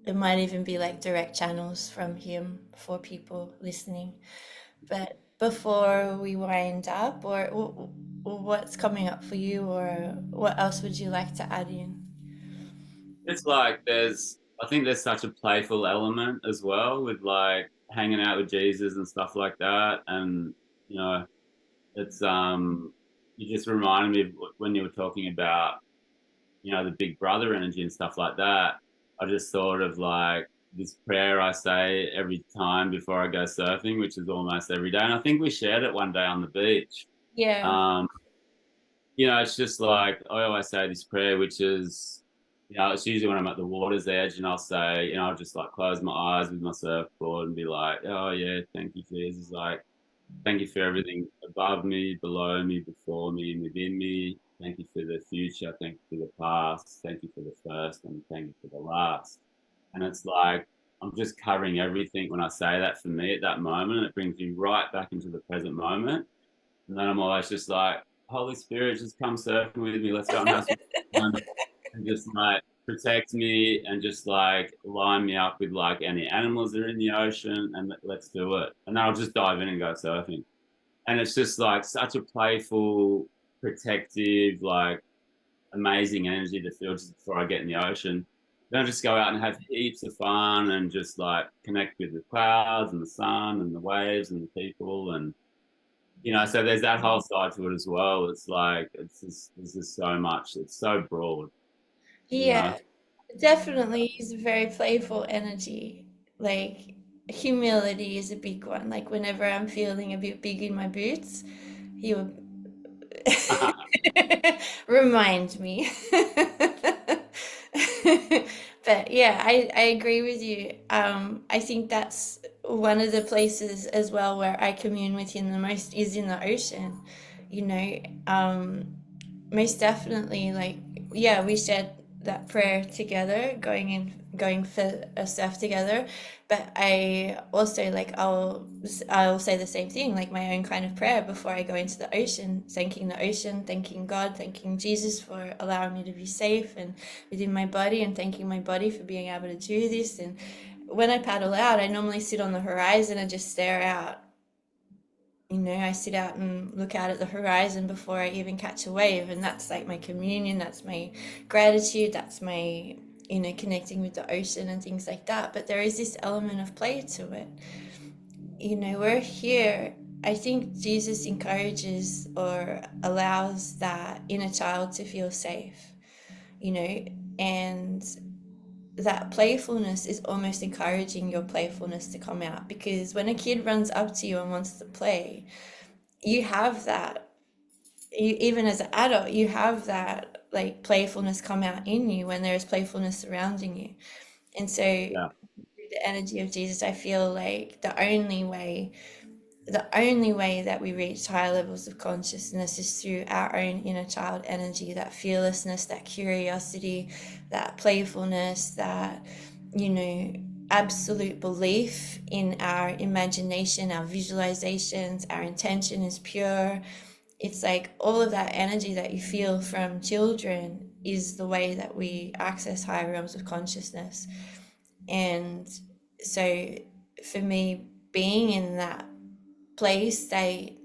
it might even be like direct channels from him for people listening. But before we wind up, or what's coming up for you, or what else would you like to add in? It's like I think there's such a playful element as well with like hanging out with Jesus and stuff like that. And, you know, it's, you just reminded me of when you were talking about, you know, the big brother energy and stuff like that. I just thought of like this prayer I say every time before I go surfing, which is almost every day. And I think we shared it one day on the beach. Yeah. Um, you know, it's just like I always say this prayer, which is, you know, it's usually when I'm at the water's edge and I'll say, you know, I'll just like close my eyes with my surfboard and be like, oh, yeah, thank you, Jesus. Like, thank you for everything above me, below me, before me, and within me. Thank you for the future. Thank you for the past. Thank you for the first. And thank you for the last. And it's like, I'm just covering everything when I say that for me at that moment. It brings me right back into the present moment. And then I'm always just like, Holy Spirit, just come surfing with me. Let's go and have some fun. And just like protect me and just like line me up with like any animals that are in the ocean and let's do it. And then I'll just dive in and go surfing. And it's just like such a playful, protective, like amazing energy to feel just before I get in the ocean. Then I just go out and have heaps of fun and just like connect with the clouds and the sun and the waves and the people and you know, so there's that whole side to it as well. It's like it's just there's just so much. It's so broad, you know. Yeah, definitely is a very playful energy. Like humility is a big one. Like whenever I'm feeling a bit big in my boots, he would remind me. But yeah, I agree with you. I think that's one of the places as well where I commune with him the most is in the ocean. You know, most definitely, like, yeah, we shared that prayer together, going for a surf together. But I also like I'll say the same thing, like my own kind of prayer before I go into the ocean, thanking God, thanking Jesus for allowing me to be safe and within my body, and thanking my body for being able to do this. And when I paddle out, I normally sit on the horizon and just stare out. You know, I sit out and look out at the horizon before I even catch a wave, and that's like my communion, that's my gratitude, that's my, you know, connecting with the ocean and things like that. But there is this element of play to it. You know, we're here. I think Jesus encourages or allows that inner child to feel safe, you know, and that playfulness is almost encouraging your playfulness to come out, because when a kid runs up to you and wants to play, you have that. You, even as an adult, you have that like playfulness come out in you when there is playfulness surrounding you. And so Yeah. the energy of Jesus, I feel like the only way that we reach higher levels of consciousness is through our own inner child energy, that fearlessness, that curiosity, that playfulness, that, absolute belief in our imagination, our visualizations, our intention is pure. It's like all of that energy that you feel from children is the way that we access higher realms of consciousness. And so for me, being in that place state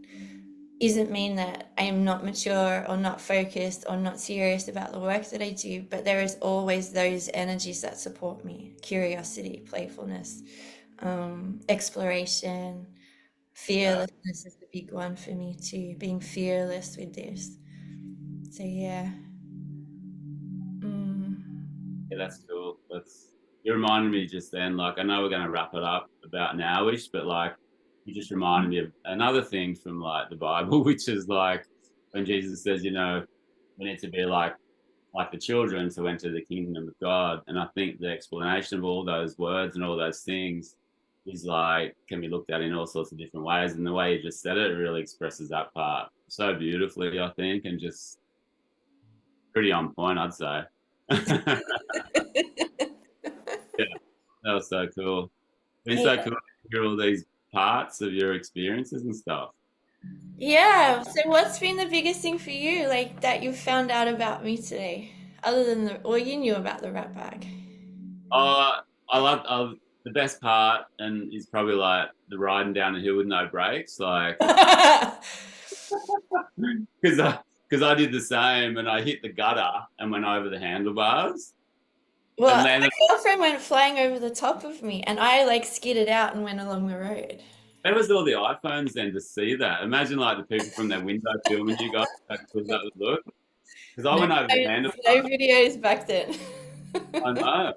isn't mean that I am not mature or not focused or not serious about the work that I do, but there is always those energies that support me: curiosity, playfulness, exploration, Yeah. fearlessness is the big one for me too, being fearless with this. So yeah. mm, Yeah, that's cool. That's you reminded me just then. Like, I know we're going to wrap it up about an hour-ish, but like, you just reminded me of another thing from like the Bible, which is like when Jesus says, we need to be like the children to enter the kingdom of God. And I think the explanation of all those words and all those things is like can be looked at in all sorts of different ways. And the way you just said it really expresses that part so beautifully, I think, and just pretty on point, I'd say. Yeah, that was so cool. It's so yeah. cool to hear all these parts of your experiences and stuff. Yeah. So what's been the biggest thing for you, like that you found out about me today, other than or you knew about the rat bag? I love the best part, and is probably like the riding down the hill with no brakes, like because I did the same, and I hit the gutter and went over the handlebars and Well, my landed. girlfriend went flying over the top of me, and I like skidded out and went along the road. There was all the iPhones then to see that. Imagine like the people from their window filming you guys. How cool that would look. Because I No went over the phones, handlebars. no videos back then. I know.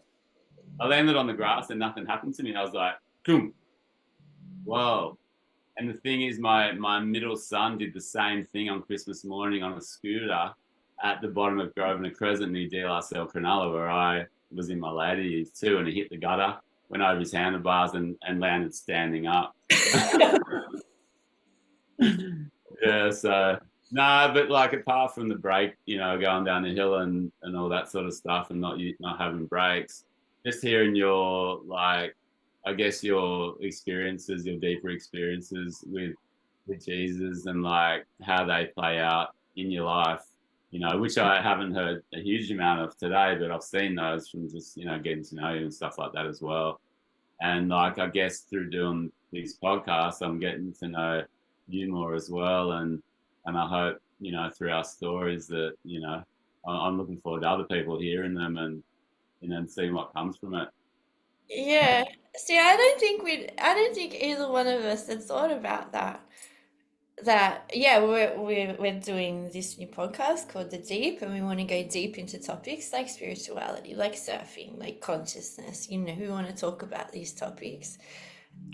I landed on the grass and nothing happened to me. I was like, boom, whoa. And the thing is, my middle son did the same thing on Christmas morning on a scooter at the bottom of Grosvenor Crescent near DLRCL Cronulla, where I was in my later years too, and he hit the gutter, went over his handlebars, and landed standing up. Yeah, so no, but like apart from the break, going down the hill and all that sort of stuff, and not having breaks, just hearing your like, I guess your experiences, your deeper experiences with Jesus and like how they play out in your life, which I haven't heard a huge amount of today, but I've seen those from just getting to know you and stuff like that as well. And like, I guess through doing these podcasts, I'm getting to know you more as well. And I hope, through our stories that, I'm looking forward to other people hearing them and seeing what comes from it. Yeah. See, I don't think either one of us had thought about that. That yeah, we're doing this new podcast called The Deep, and we want to go deep into topics like spirituality, like surfing, like consciousness. We want to talk about these topics.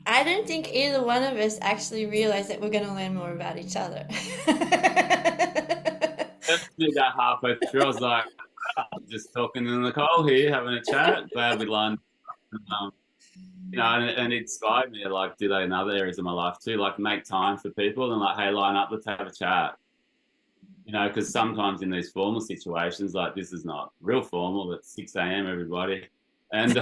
I don't think either one of us actually realized that we're going to learn more about each other. Did that halfway through. I was like, just talking to Nicole here, having a chat. Glad we lined um, and it inspired me to like do that in other areas of my life too, like make time for people and like, hey, line up, let's have a chat. Because sometimes in these formal situations, like this is not real formal. It's 6 a.m. everybody, and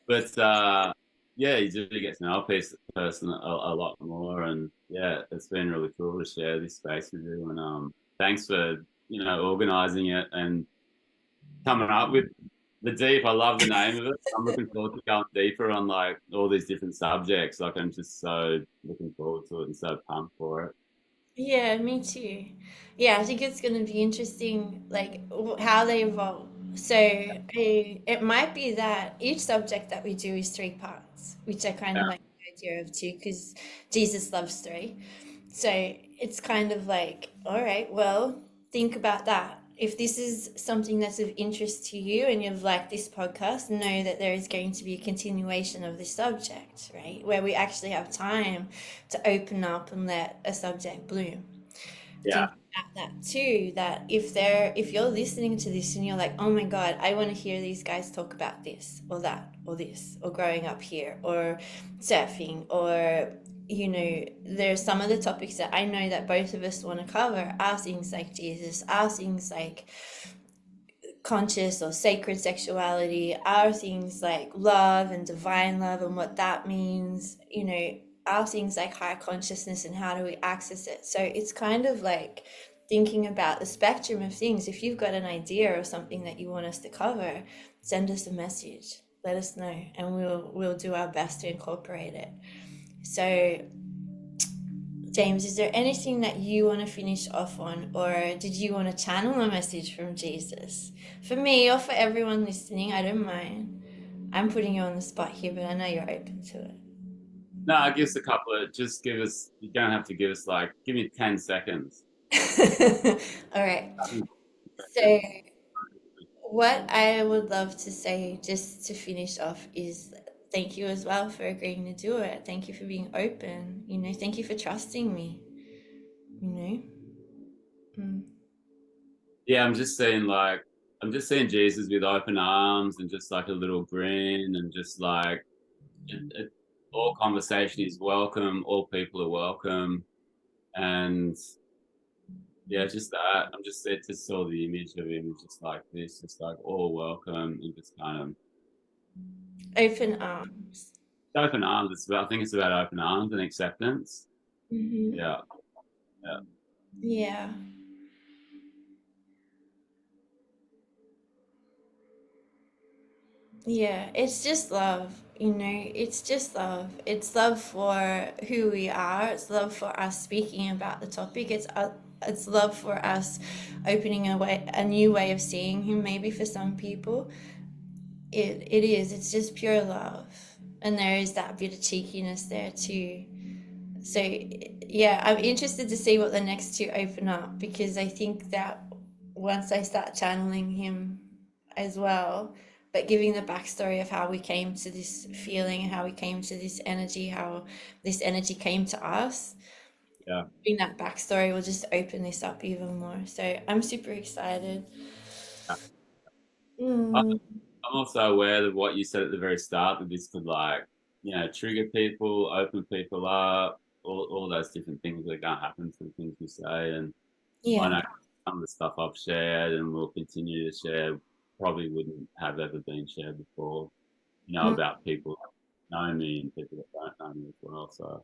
but yeah, you do get to know a person a lot more, and yeah, it's been really cool to share this space with you. And thanks for organising it and coming up with the deep. I love the name of it. I'm looking forward to going deeper on like all these different subjects. Like I'm just so looking forward to it and so pumped for it. Yeah, me too. Yeah, I think it's going to be interesting, like how they evolve. So it might be that each subject that we do is three parts, which I kind Yeah, of like the idea of too, because Jesus loves three. So it's kind of like, all right, well, think about that. If this is something that's of interest to you and you've liked this podcast, know that there is going to be a continuation of this subject, right? Where we actually have time to open up and let a subject bloom. Yeah. think about that too, that if you're listening to this and you're like, oh my God, I want to hear these guys talk about this or that or this or growing up here or surfing or there's some of the topics that I know that both of us want to cover are things like Jesus, are things like conscious or sacred sexuality, are things like love and divine love and what that means, are things like higher consciousness and how do we access it. So it's kind of like thinking about the spectrum of things. If you've got an idea or something that you want us to cover, send us a message, let us know, and we'll do our best to incorporate it. So James, is there anything that you want to finish off on, or did you want to channel a message from Jesus? For me, or for everyone listening, I don't mind. I'm putting you on the spot here, but I know you're open to No, give us a couple of, just give us, you don't have to give us like, give me 10 seconds. it. All right. So, Seconds. what I would love to say just to finish off is thank you as well for agreeing to do it. Thank you for being open. Thank you for trusting me. You know? Mm. Yeah, I'm just seeing Jesus with open arms and just like a little grin and just like, all conversation is welcome, all people are welcome. And yeah, just that. I'm just, it just saw the image of him just like this, just like all welcome and just kind of Open arms. open arms. I think it's about open arms and acceptance. Hmm. Yeah. Yeah. Yeah. Yeah, it's just love, it's just love. It's love for who we are. It's love for us speaking about the topic. It's love for us opening a new way of seeing him. Maybe for some people, it is. It's just pure love, and there is that bit of cheekiness there too. So yeah, I'm interested to see what the next two open up because I think that once I start channeling him as well, but giving the backstory of how we came to this feeling, how we came to this energy, how this energy came to us, Yeah. giving that backstory will just open this up even more. So I'm super excited. I- Mm, I'm also aware of what you said at the very start that this could like, trigger people, open people up, all those different things that are going to happen to the things we say. And I yeah. know some of the stuff I've shared and will continue to share probably wouldn't have ever been shared before, Mm. about people that know me and people that don't know me as well. So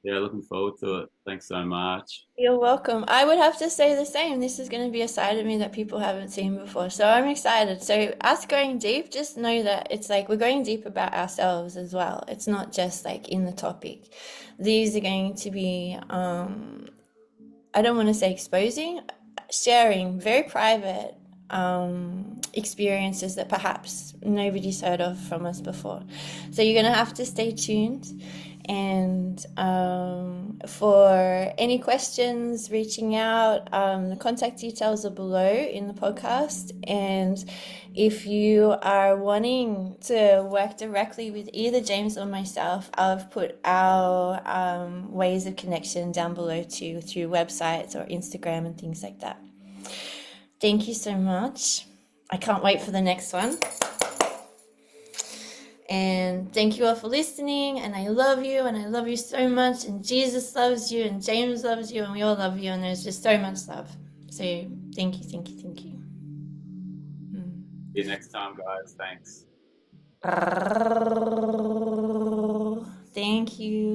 yeah, looking forward to it. Thanks so much. You're welcome. I would have to say the same. This is going to be a side of me that people haven't seen before. So I'm excited. So, us going deep, just know that it's like we're going deep about ourselves as well. It's not just like in the topic. These are going to be, I don't want to say exposing, sharing very private experiences that perhaps nobody's heard of from us before. So you're going to have to stay tuned. And for any questions, reaching out, the contact details are below in the podcast. And if you are wanting to work directly with either James or myself, I've put our ways of connection down below too, through websites or Instagram and things like that. Thank you so much. I can't wait for the next one. And thank you all for listening. And I love you. And I love you so much. And Jesus loves you. And James loves you. And we all love you. And there's just so much love. So thank you, thank you, thank you. See you next time, guys. Thanks. Thank you.